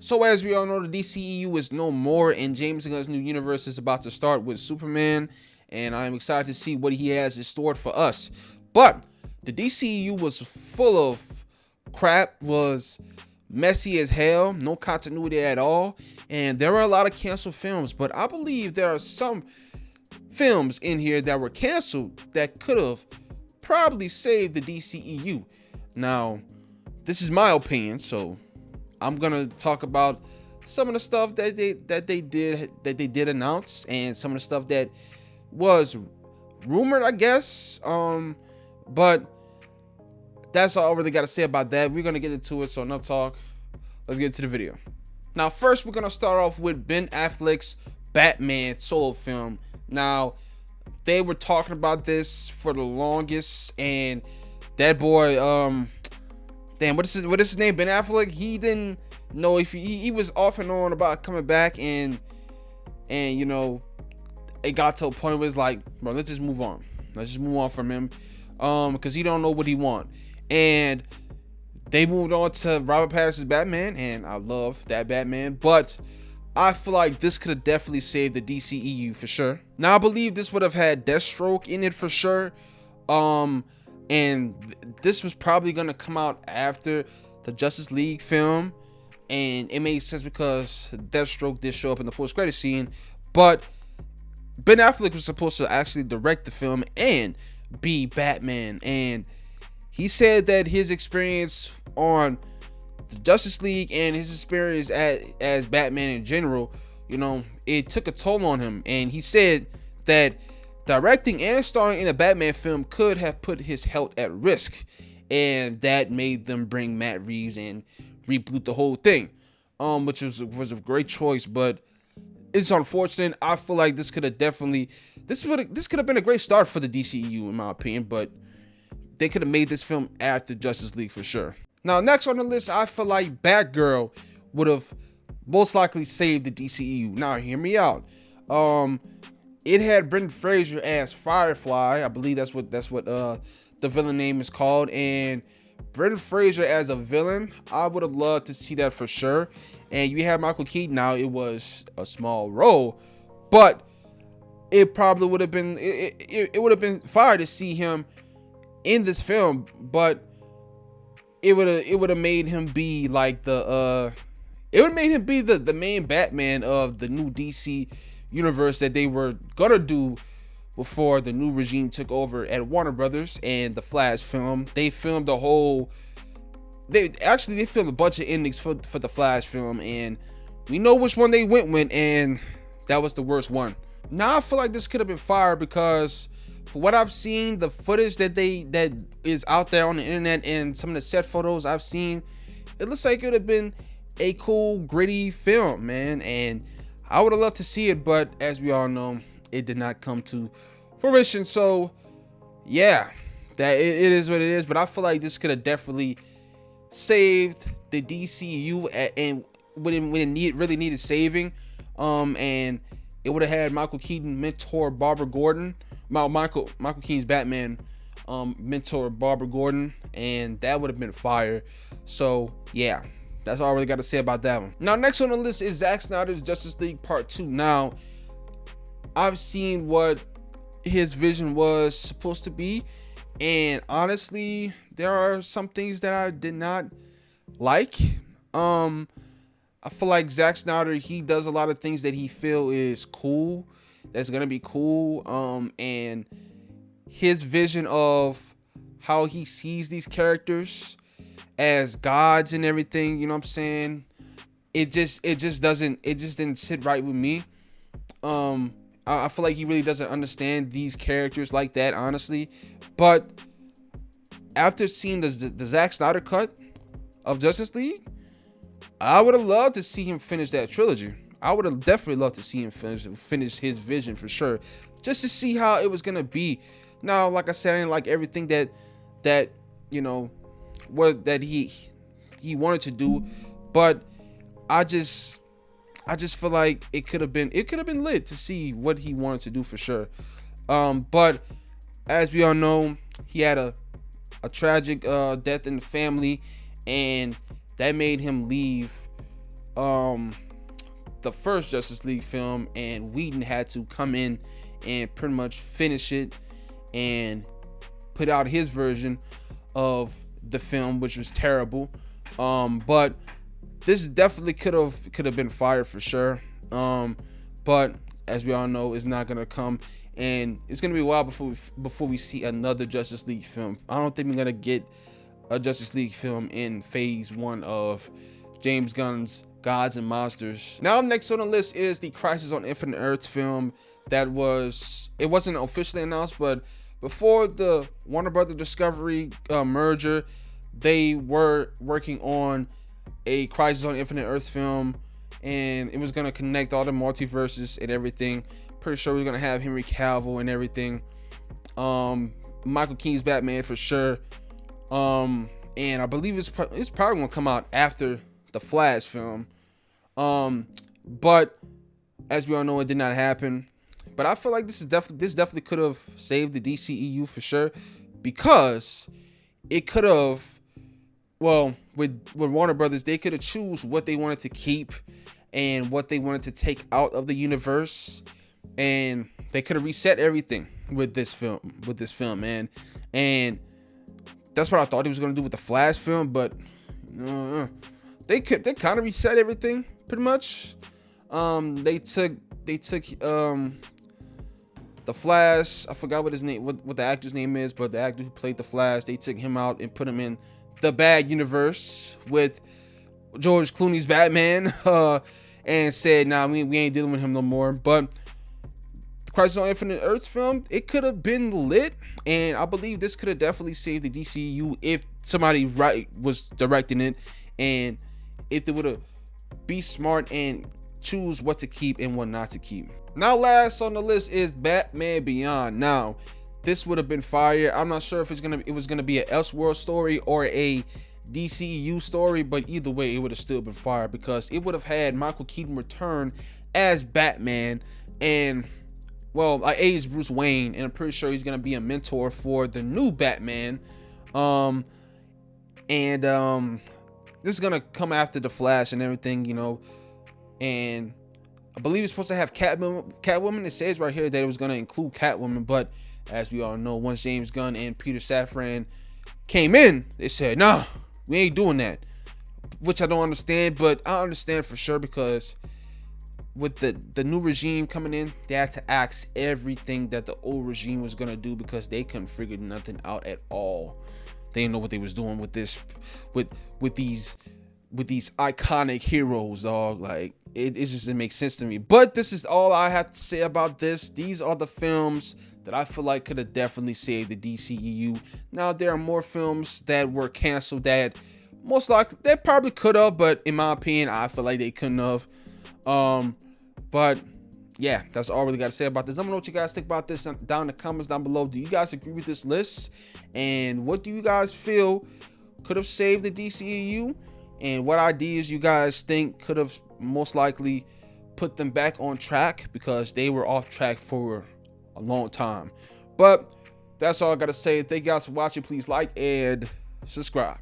So as we all know, the DCEU is no more, and James Gunn's new universe is about to start with Superman, and I'm excited to see what he has in store for us. But the DCEU was full of crap, was messy as hell, no continuity at all, and there were a lot of canceled films. But I believe there are some films in here that were canceled that could have probably saved the DCEU. Now, this is my opinion, so I'm gonna talk about some of the stuff that they did announce, and some of the stuff that was rumored, I guess. But that's all I really got to say about that. We're gonna get into it, so enough talk. Let's get into the video. Now, first, we're gonna start off with Ben Affleck's Batman solo film. Now, they were talking about this for the longest, and that boy, damn, what is his name? Ben Affleck. He didn't know if he was off and on about coming back, and you know, it got to a point where it's like, bro, let's just move on. Let's just move on from him, because he don't know what he want. And they moved on to Robert Pattinson's Batman, and I love that Batman, but I feel like this could have definitely saved the DCEU for sure. Now, I believe this would have had Deathstroke in it for sure. And this was probably gonna come out after the Justice League film, and it made sense because Deathstroke did show up in the post-credit scene. But Ben Affleck was supposed to actually direct the film and be Batman, and he said that his experience on the Justice League and his experience as Batman in general, you know, it took a toll on him. And he said that directing and starring in a Batman film could have put his health at risk, and that made them bring Matt Reeves and reboot the whole thing, which was a great choice. But it's unfortunate. I feel like this could have definitely, this could have been a great start for the DCEU in my opinion, but they could have made this film after Justice League for sure. Now, next on the list, I feel like Batgirl would have most likely saved the DCEU. Now, hear me out. It had Brendan Fraser as Firefly. I believe that's what the villain name is called. And Brendan Fraser as a villain, I would have loved to see that for sure. And you have Michael Keaton. Now, it was a small role, but it probably would have been it would have been fire to see him in this film. But it would have made him be like the main Batman of the new DC universe that they were gonna do before the new regime took over at Warner Brothers. And the Flash film, they filmed a whole, they filmed a bunch of endings for the Flash film, and we know which one they went with, and that was the worst one. Now I feel like this could have been fire, because for what I've seen, the footage that is out there on the internet and some of the set photos I've seen, it looks like it would have been a cool, gritty film, man, and I would have loved to see it. But as we all know, it did not come to fruition. So yeah, that it is what it is. But I feel like this could have definitely saved the DCU, and when it really needed saving. And it would have had Michael Keaton mentor Barbara Gordon, Michael Keaton's Batman mentor Barbara Gordon, and that would have been fire. So yeah, that's all I really got to say about that one. Now, next on the list is Zack Snyder's Justice League Part 2. Now, I've seen what his vision was supposed to be, and honestly, there are some things that I did not like. I feel like Zack Snyder, he does a lot of things that he feel is cool, that's gonna be cool, and his vision of how he sees these characters as gods and everything, you know what I'm saying, it just didn't sit right with me. I feel like he really doesn't understand these characters like that, honestly. But after seeing the Zack Snyder cut of Justice League, I would have loved to see him finish that trilogy. I would have definitely loved to see him finish his vision for sure, just to see how it was gonna be. Now, like I said, I didn't like everything that you know that he wanted to do, but I just feel like it could have been lit to see what he wanted to do for sure. But as we all know, he had a tragic death in the family, and that made him leave the first Justice League film, and Whedon had to come in and pretty much finish it and put out his version of the film, which was terrible. But this definitely could have been fired for sure. But as we all know, it's not gonna come, and it's gonna be a while before we see another Justice League film. I don't think we're gonna get a Justice League film in phase 1 of James Gunn's Gods and Monsters. Now, next on the list is the Crisis on Infinite Earths film. It wasn't officially announced, but before the Warner Brothers Discovery merger, they were working on a Crisis on Infinite Earths film, and it was gonna connect all the multiverses and everything. Pretty sure we're gonna have Henry Cavill and everything. Michael Keaton's Batman for sure. And I believe it's probably gonna come out after the Flash film. But as we all know, it did not happen. But I feel like this definitely could have saved the DCEU for sure, because it could have, well, with Warner Brothers, they could have choose what they wanted to keep and what they wanted to take out of the universe, and they could have reset everything with this film, man. And that's what I thought he was gonna do with the Flash film, but they kind of reset everything pretty much. They took the Flash, I forgot what the actor's name is, but the actor who played the Flash, they took him out and put him in the bad universe with George Clooney's Batman, and said, nah, we ain't dealing with him no more. But the Crisis on Infinite Earths film, it could have been lit, and I believe this could have definitely saved the DCU if somebody was directing it, and if they would have be smart and choose what to keep and what not to keep. Now, last on the list is Batman Beyond. Now, this would have been fire. I'm not sure if it was gonna be an Elseworld story or a DCEU story, but either way, it would have still been fire, because it would have had Michael Keaton return as Batman, and well, I aged Bruce Wayne, and I'm pretty sure he's gonna be a mentor for the new Batman. This is gonna come after the Flash and everything, and I believe it's supposed to have Catwoman. It says right here that it was gonna include Catwoman, but as we all know, once James Gunn and Peter Safran came in, they said, nah, we ain't doing that, which I don't understand, but I understand for sure, because with the new regime coming in, they had to axe everything that the old regime was gonna do, because they couldn't figure nothing out at all. They didn't know what they was doing with this, with these iconic heroes, dog. Like, it just didn't make sense to me. But this is all I have to say about this. These are the films that I feel like could have definitely saved the DCEU. Now, there are more films that were canceled that most likely they probably could have, but in my opinion, I feel like they couldn't have. But yeah, that's all I really got to say about this. Let me know what you guys think about this down in the comments down below. Do you guys agree with this list? And what do you guys feel could have saved the DCEU? And what ideas you guys think could have most likely put them back on track, because they were off track for a long time. But that's all I got to say. Thank you guys for watching. Please like and subscribe.